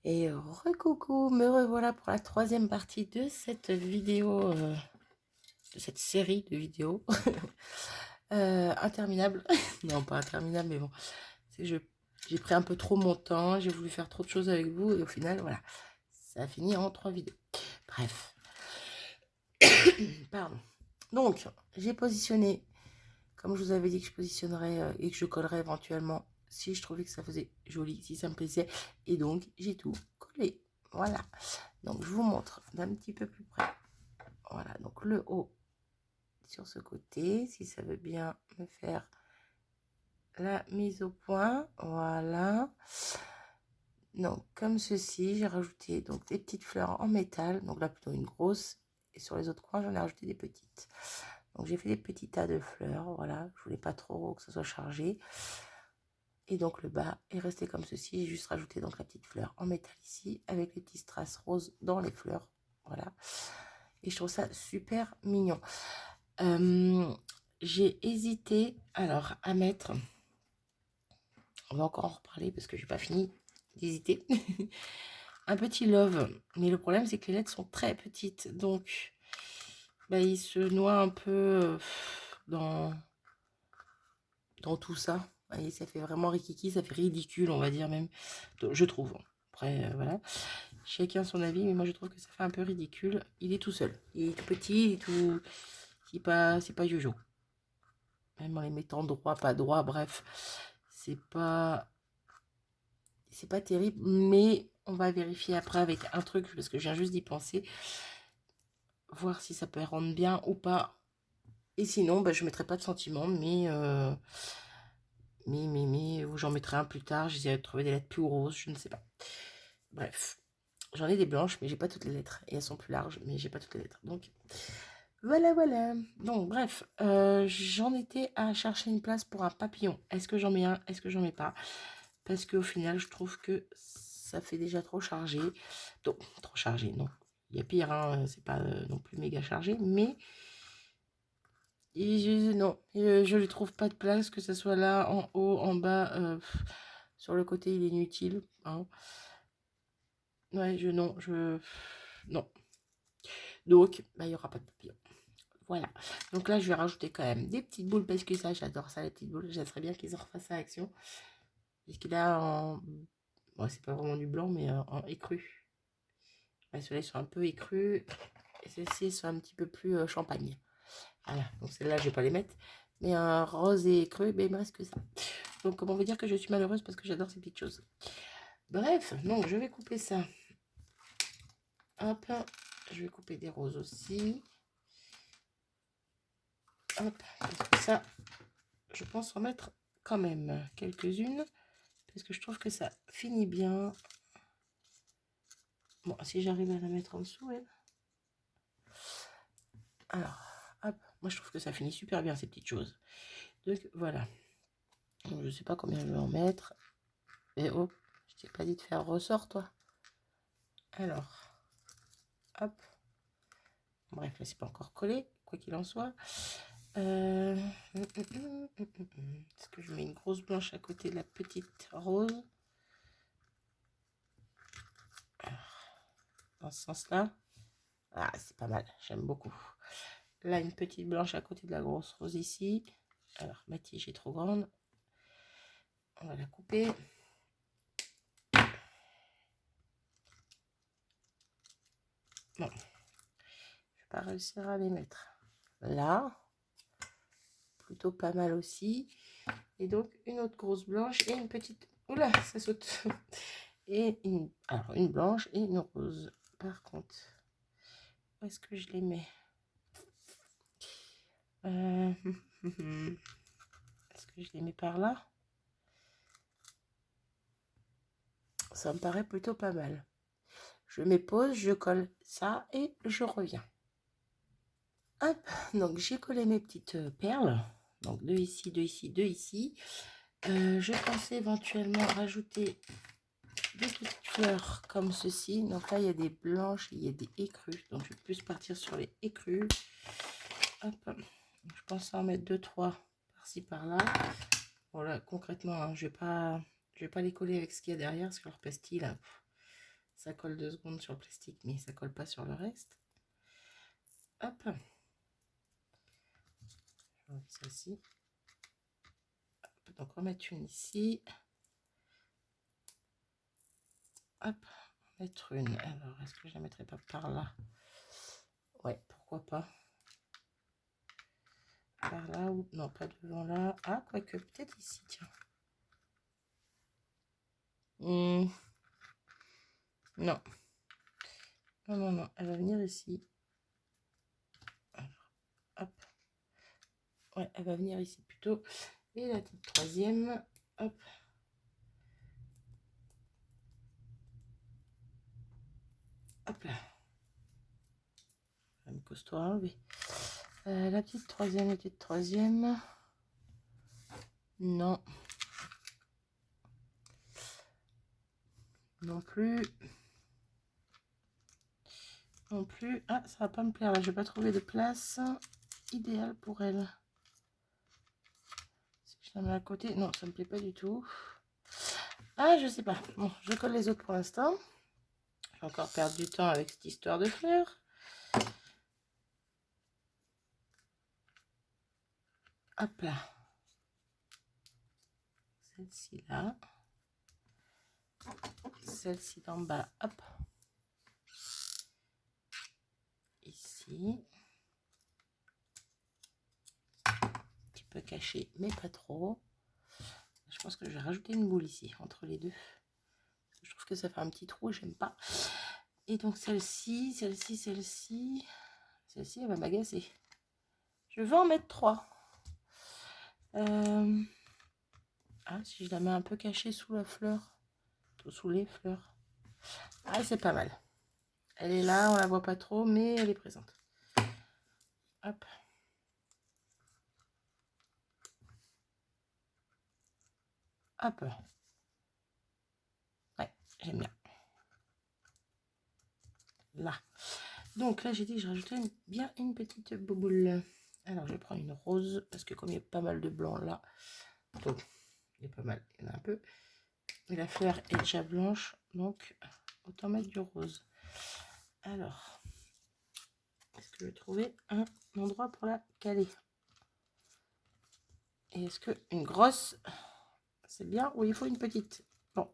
Et recoucou, me revoilà pour la troisième partie de cette vidéo, de cette série de vidéos interminable. Non, pas interminable, mais bon, c'est que j'ai pris un peu trop mon temps, j'ai voulu faire trop de choses avec vous et au final, voilà, ça a fini en 3 vidéos. Bref, pardon. Donc, j'ai positionné, comme je vous avais dit que je positionnerais et que je collerais éventuellement si je trouvais que ça faisait joli, si ça me plaisait. Et donc, j'ai tout collé. Voilà. Donc, je vous montre d'un petit peu plus près. Voilà. Donc, le haut sur ce côté, si ça veut bien me faire la mise au point. Voilà. Donc, comme ceci, j'ai rajouté donc des petites fleurs en métal. Donc là, plutôt une grosse. Et sur les autres coins, j'en ai rajouté des petites. Donc, j'ai fait des petits tas de fleurs. Voilà. Je voulais pas trop que ça soit chargé. Et donc le bas est resté comme ceci. J'ai juste rajouté donc la petite fleur en métal ici avec les petits strass roses dans les fleurs. Voilà. Et je trouve ça super mignon. J'ai hésité alors à mettre, on va encore en reparler parce que j'ai pas fini d'hésiter, un petit love. Mais le problème c'est que les lettres sont très petites. Donc bah, il se noie un peu dans tout ça. Et ça fait vraiment rikiki, ça fait ridicule, on va dire même, je trouve. Après, voilà, chacun son avis, mais moi je trouve que ça fait un peu ridicule. Il est tout seul, il est tout petit, il est tout, c'est pas Jojo. Même en les mettant droit, pas droit, bref, c'est pas terrible, mais on va vérifier après avec un truc, parce que je viens juste d'y penser, voir si ça peut rendre bien ou pas. Et sinon, bah, je mettrai pas de sentiment, mais ou j'en mettrai un plus tard, j'essaierai de trouver des lettres plus roses, je ne sais pas. Bref, j'en ai des blanches, mais j'ai pas toutes les lettres. Et elles sont plus larges, mais j'ai pas toutes les lettres. Donc, voilà, voilà. Donc, bref, j'en étais à chercher une place pour un papillon. Est-ce que j'en mets un? Est-ce que j'en mets pas? Parce qu'au final, je trouve que ça fait déjà trop chargé. Donc, trop chargé, non. Il y a pire, hein, c'est pas non plus méga chargé, mais non, je ne trouve pas de place, que ce soit là, en haut, en bas, sur le côté, il est inutile. Hein. Ouais, non. Donc, bah, il n'y aura pas de papillon. Voilà. Donc là, je vais rajouter quand même des petites boules, parce que ça, j'adore ça, les petites boules. J'aimerais bien qu'ils en refassent à action. Puisqu'il a en... Bon, c'est pas vraiment du blanc, mais en écru. Ouais, ceux-là, ils sont un peu écrus. Et ceux-ci sont un petit peu plus champagne. Voilà. Donc celles-là, je vais pas les mettre. Mais un rose et écru, ben, il me reste que ça. Donc, comment vous dire que je suis malheureuse parce que j'adore ces petites choses. Bref, donc je vais couper ça. Hop. Je vais couper des roses aussi. Hop. Parce que ça, je pense en mettre quand même quelques-unes. Parce que je trouve que ça finit bien. Bon, si j'arrive à la mettre en dessous, elle. Alors, hop. Moi, je trouve que ça finit super bien, ces petites choses. Donc, voilà. Donc, je sais pas combien je vais en mettre. Mais oh, je t'ai pas dit de faire ressort, toi. Alors, hop. Bref, là, c'est pas encore collé, quoi qu'il en soit. Est-ce que je mets une grosse blanche à côté de la petite rose? Dans ce sens-là. Ah, c'est pas mal, j'aime beaucoup. Là, une petite blanche à côté de la grosse rose ici. Alors, ma tige est trop grande. On va la couper. Bon, je vais pas réussir à les mettre là. Plutôt pas mal aussi. Et donc, une autre grosse blanche et une petite... Oula, ça saute. Et alors, une blanche et une rose. Par contre, où est-ce que je les mets? Est-ce que je les mets par là? Ça me paraît plutôt pas mal. Je mets pause, je colle ça et je reviens. Hop, donc j'ai collé mes petites perles. Donc deux ici, deux ici, deux ici. Je pensais éventuellement rajouter des petites fleurs comme ceci. Donc là, il y a des blanches, il y a des écrues. Donc je vais plus partir sur les écrues. Hop, je pense en mettre 2-3 par-ci par-là. Voilà, concrètement, hein, je vais pas les coller avec ce qu'il y a derrière, parce que leur pastil, là, Ça colle 2 secondes sur le plastique, mais ça colle pas sur le reste. Hop. Je vais celle-ci. Donc, on va mettre une ici. Hop, mettre une. Alors, est-ce que je la mettrai pas par là? Ouais, pourquoi pas. Par là ou non, pas devant là. Ah, quoique, peut-être ici, tiens. Non. Non, non, non, elle va venir ici. Alors, hop. Ouais, elle va venir ici plutôt. Et la petite troisième, hop. Hop là. Je vais me costaud à enlever. La petite troisième. Non. Non plus. Non plus. Ah, ça va pas me plaire là. Je vais pas trouver de place idéale pour elle. Si je la mets à côté. Non, ça me plaît pas du tout. Ah, je sais pas. Bon, je colle les autres pour l'instant. Je vais encore perdre du temps avec cette histoire de fleurs. Hop là. Celle-ci là. Celle-ci d'en bas. Hop. Ici. Un petit peu caché, mais pas trop. Je pense que je vais rajouter une boule ici, entre les deux. Je trouve que ça fait un petit trou, j'aime pas. Et donc celle-ci, celle-ci, elle va m'agacer. Je vais en mettre 3. Ah, si je la mets un peu cachée sous la fleur, sous les fleurs. Ah, c'est pas mal. Elle est là, on la voit pas trop, mais elle est présente. Hop. Hop. Ouais, j'aime bien. Là. Donc là, j'ai dit que je rajoutais bien une petite boule. Alors, je vais prendre une rose, parce que comme il y a pas mal de blanc là, donc il y a pas mal, il y en a un peu. Mais la fleur est déjà blanche, donc autant mettre du rose. Alors, est-ce que je vais trouver un endroit pour la caler? Et est-ce que une grosse, c'est bien, ou il faut une petite? Bon.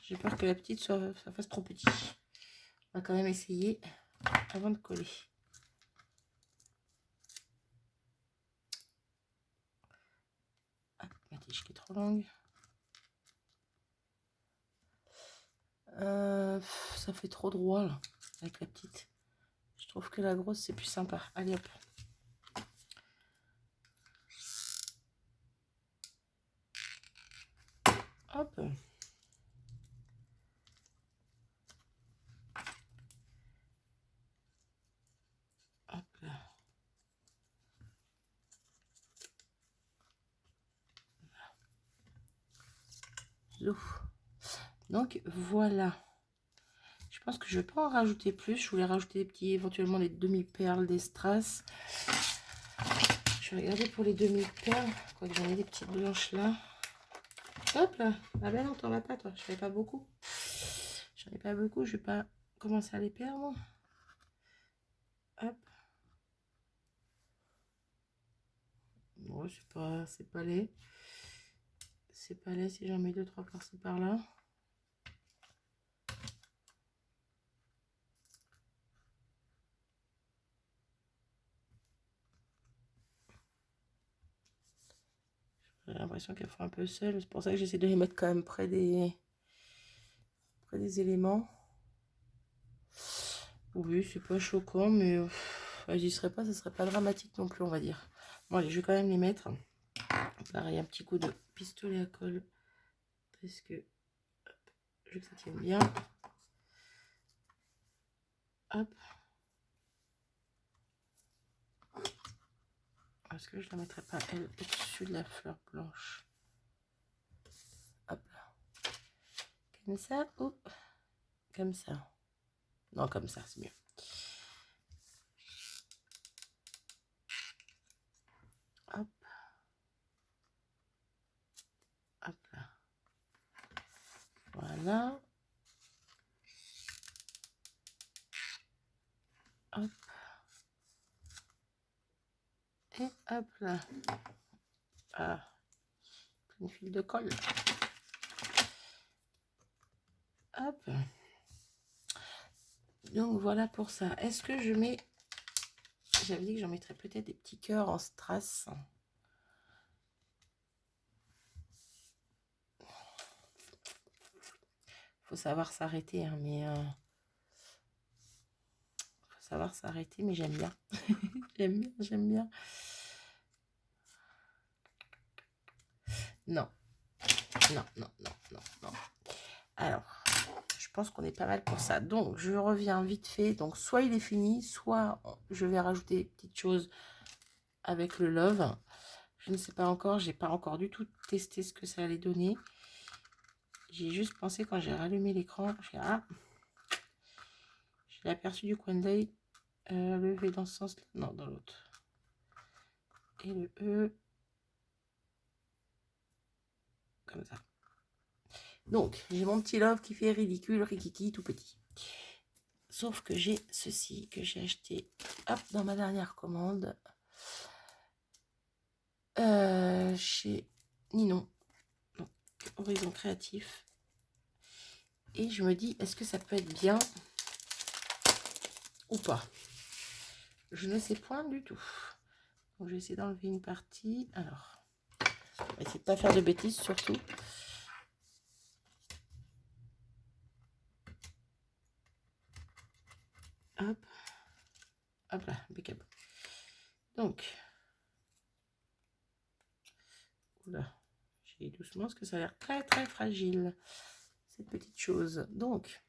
J'ai peur que la petite ça fasse trop petit. On va quand même essayer avant de coller. Ah, ma tige qui est trop longue. Ça fait trop droit là, avec la petite. Je trouve que la grosse c'est plus sympa. Allez hop. Hop. Hop là. Donc voilà. Je pense que je vais pas en rajouter plus. Je voulais rajouter des petits, éventuellement des demi-perles, des strass. Je vais regarder pour les demi-perles. Quoique j'en ai des petites blanches là. Hop là. Ah ben non, t'en vas pas toi. Je fais pas beaucoup. J'en ai pas beaucoup. Je vais pas commencer à les perdre. Hop. Bon, c'est pas laid. C'est pas laid si j'en mets 2-3 par-ci par-là. J'ai l'impression qu'elles font un peu seules. C'est pour ça que j'essaie de les mettre quand même près des éléments. Oui, c'est pas choquant, mais j'y serais pas, ça serait pas dramatique non plus, on va dire. Bon, allez, je vais quand même les mettre. Pareil, un petit coup de pistolet à colle. Parce que hop, je veux que ça tienne bien. Hop. Est-ce que je la mettrai pas, elle, au-dessus de la fleur blanche? Hop là. Comme ça ou comme ça? Non, comme ça, c'est mieux. Hop. Voilà. Hop. Et hop là. Ah, une file de colle. Hop. Donc voilà pour ça. Est-ce que je mets... J'avais dit que j'en mettrais peut-être des petits cœurs en strass. Faut savoir s'arrêter, hein, mais... faut savoir s'arrêter, mais j'aime bien. J'aime bien, j'aime bien. Non. Non, non, non, non, non. Alors, je pense qu'on est pas mal pour ça. Donc, je reviens vite fait. Donc, soit il est fini, soit je vais rajouter des petites choses avec le love. Je ne sais pas encore. J'ai pas encore du tout testé ce que ça allait donner. J'ai juste pensé quand j'ai rallumé l'écran. J'ai aperçu du coin d'œil. Le V dans ce sens. Non, dans l'autre. Et le E. Comme ça. Donc, j'ai mon petit love qui fait ridicule, rikiki, tout petit. Sauf que j'ai ceci que j'ai acheté hop, dans ma dernière commande chez Ninon, donc Horizon Créatif. Et je me dis, est-ce que ça peut être bien ou pas? Je ne sais point du tout. Donc, je vais essayer d'enlever une partie. Alors, on va essayer de ne pas faire de bêtises surtout. Hop, hop là, impeccable. Donc, oula, j'ai doucement parce que ça a l'air très très fragile cette petite chose. Donc,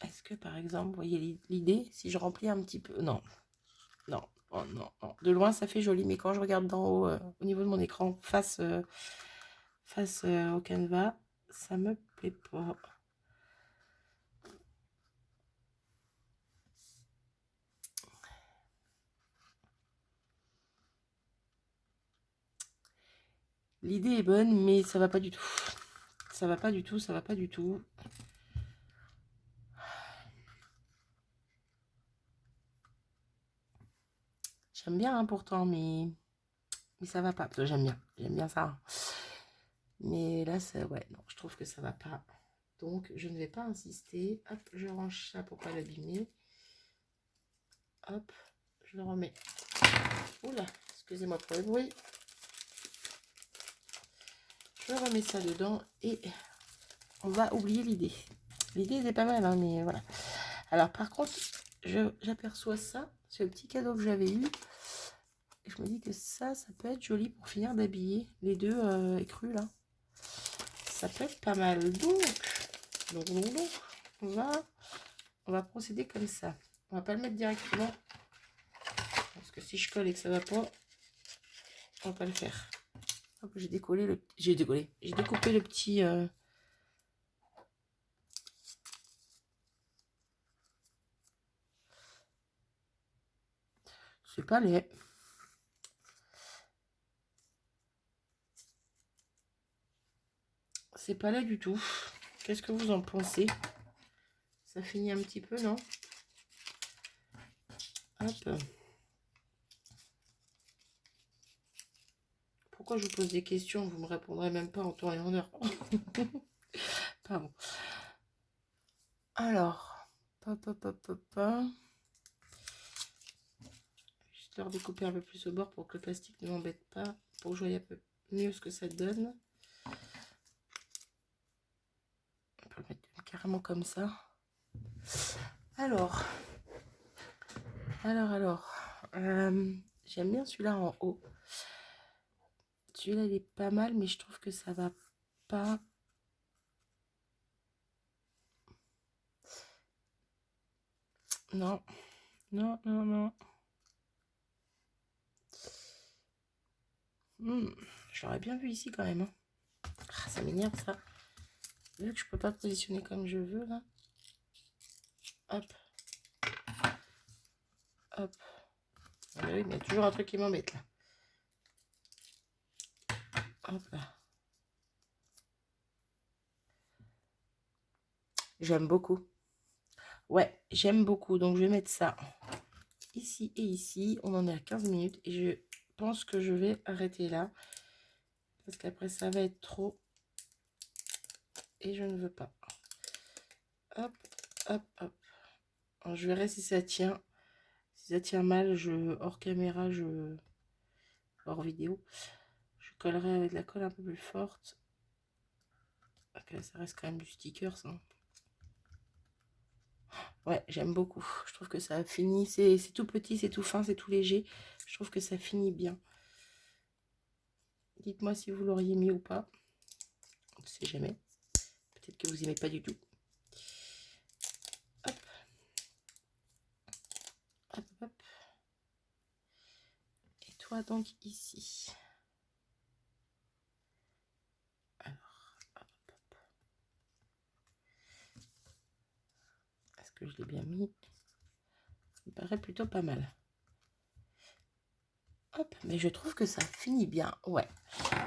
est-ce que par exemple, vous voyez l'idée, si je remplis un petit peu, non, non, oh, non, non, de loin ça fait joli, mais quand je regarde d'en haut, au niveau de mon écran, face au canevas, ça me plaît pas. L'idée est bonne, mais ça va pas du tout. Ça va pas du tout, ça va pas du tout. J'aime bien hein, pourtant, mais ça va pas. J'aime bien ça. Hein. Mais là, ça, ouais, non, je trouve que ça va pas. Donc, je ne vais pas insister. Hop, je range ça pour pas l'abîmer. Hop, je le remets. Oula, excusez-moi pour le bruit. Je remets ça dedans et on va oublier l'idée. L'idée est pas mal, hein, mais voilà. Alors, par contre, j'aperçois ça, ce petit cadeau que j'avais eu. Et je me dis que ça peut être joli pour finir d'habiller les deux écrus là. Ça peut être pas mal. Donc, on va procéder comme ça. On va pas le mettre directement. Parce que si je colle et que ça va pas, on va pas le faire. J'ai découpé le petit... C'est pas laid. C'est pas laid du tout. Qu'est-ce que vous en pensez? Ça finit un petit peu, non? Hop. Pourquoi je vous pose des questions? Vous me répondrez même pas en temps et en heure. Pardon. Alors, juste leur découper un peu plus au bord pour que le plastique ne m'embête pas, pour que je voie un peu mieux ce que ça donne. On peut le mettre carrément comme ça. Alors, j'aime bien celui-là en haut. Celui-là, il est pas mal, mais je trouve que ça va pas. Non, non, non, non. Je l'aurais bien vu ici quand même. Hein. Ah, ça m'énerve ça. Vu que je peux pas positionner comme je veux là. Hop. Hop. Ah, oui, mais il y a toujours un truc qui m'embête là. Hop là. J'aime beaucoup. Ouais, j'aime beaucoup. Donc, je vais mettre ça ici et ici. On en est à 15 minutes. Et je pense que je vais arrêter là. Parce qu'après, ça va être trop. Et je ne veux pas. Hop, hop, hop. Alors, je verrai si ça tient. Si ça tient mal, hors caméra, hors vidéo, je collerai avec de la colle un peu plus forte. Ok, ça reste quand même du sticker, ça. Ouais, j'aime beaucoup. Je trouve que ça finit. C'est tout petit, c'est tout fin, c'est tout léger. Je trouve que ça finit bien. Dites-moi si vous l'auriez mis ou pas. On ne sait jamais. Peut-être que vous n'aimez pas du tout. Hop. Hop, hop. Et toi, donc, ici. Alors, hop, hop. Est-ce que je l'ai bien mis? Ça me paraît plutôt pas mal. Hop, mais je trouve que ça finit bien. Ouais.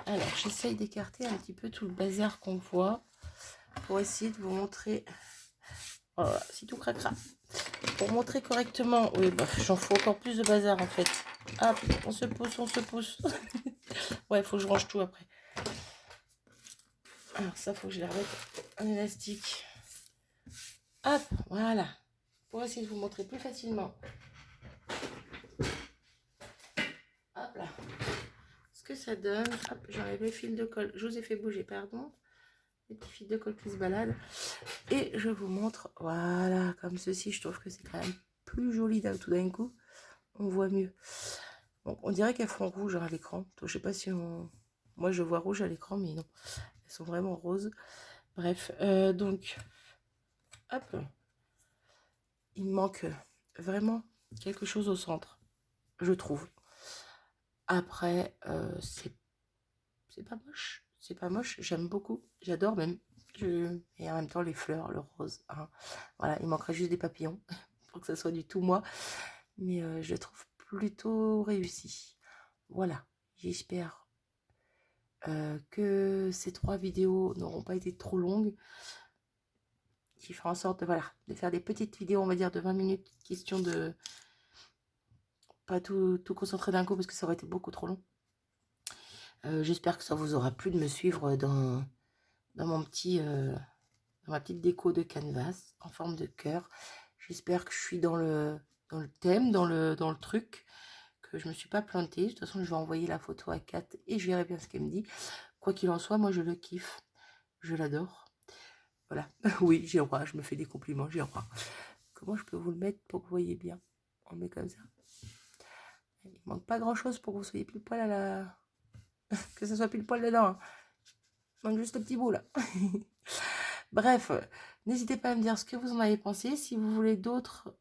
Alors, j'essaye d'écarter un petit peu tout le bazar qu'on voit pour essayer de vous montrer. Oh là là, si tout craquera. Pour montrer correctement. Oui, bah, j'en fous encore plus de bazar en fait. Hop, on se pousse, on se pousse. Ouais, il faut que je range tout après. Alors, ça, faut que je les remette un élastique. Hop, voilà. Pour essayer de vous montrer plus facilement. Hop là. Ce que ça donne. Hop, j'enlève les fils de colle. Je vous ai fait bouger, pardon. Les petits fils de colle qui se baladent. Et je vous montre, voilà, comme ceci. Je trouve que c'est quand même plus joli tout d'un coup. On voit mieux. Bon, on dirait qu'elles font rouge à l'écran. Je sais pas si on... Moi, je vois rouge à l'écran, mais non. Elles sont vraiment roses. Bref, donc, hop. Il me manque vraiment quelque chose au centre, je trouve. Après, c'est pas moche. C'est pas moche. J'aime beaucoup. J'adore même. Et en même temps, les fleurs, le rose. Hein. Voilà, il manquerait juste des papillons pour que ça soit du tout moi. Mais je le trouve plutôt réussi. Voilà. J'espère que ces 3 vidéos n'auront pas été trop longues. Qui fera en sorte de, voilà, de faire des petites vidéos, on va dire, de 20 minutes. Question de pas tout concentrer d'un coup parce que ça aurait été beaucoup trop long. J'espère que ça vous aura plu de me suivre dans mon petit... dans ma petite déco de canvas en forme de cœur. J'espère que je suis dans le thème, dans le truc, que je me suis pas plantée. De toute façon, je vais envoyer la photo à Kat et je verrai bien ce qu'elle me dit. Quoi qu'il en soit, moi, je le kiffe. Je l'adore. Voilà. Oui, j'ai le droit. Je me fais des compliments. J'ai le droit. Comment je peux vous le mettre pour que vous voyez bien? On le met comme ça. Il manque pas grand-chose pour que vous soyez pile poil à la... que ça soit pile poil dedans. Hein. Il manque juste le petit bout, là. Bref, n'hésitez pas à me dire ce que vous en avez pensé. Si vous voulez d'autres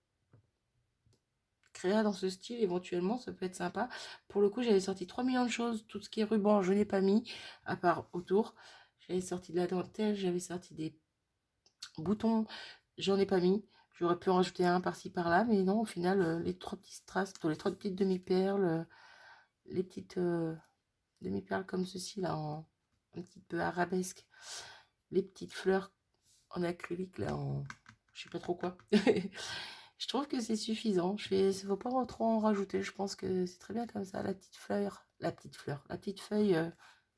créas dans ce style, éventuellement, ça peut être sympa. Pour le coup, j'avais sorti 3 millions de choses. Tout ce qui est ruban, je n'ai pas mis, à part autour. J'avais sorti de la dentelle, j'avais sorti des boutons, j'en ai pas mis. J'aurais pu en rajouter un par-ci, par-là. Mais non, au final, les 3 petits strass, les 3 petites demi-perles, les petites demi-perles comme ceci, là, un petit peu arabesque. Les petites fleurs en acrylique là je sais pas trop quoi. Je trouve que c'est suffisant. Il faut pas trop en rajouter. Je pense que c'est très bien comme ça. La petite feuille,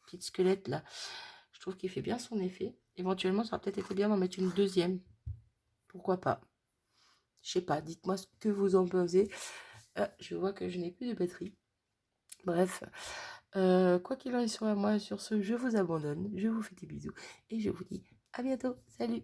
petite squelette là. Je trouve qu'il fait bien son effet. Éventuellement, ça aurait peut-être été bien d'en mettre une deuxième. Pourquoi pas? Je sais pas. Dites-moi ce que vous en pensez. Je vois que je n'ai plus de batterie. Bref. Quoi qu'il en soit, moi sur ce, je vous abandonne. Je vous fais des bisous et je vous dis à bientôt. Salut!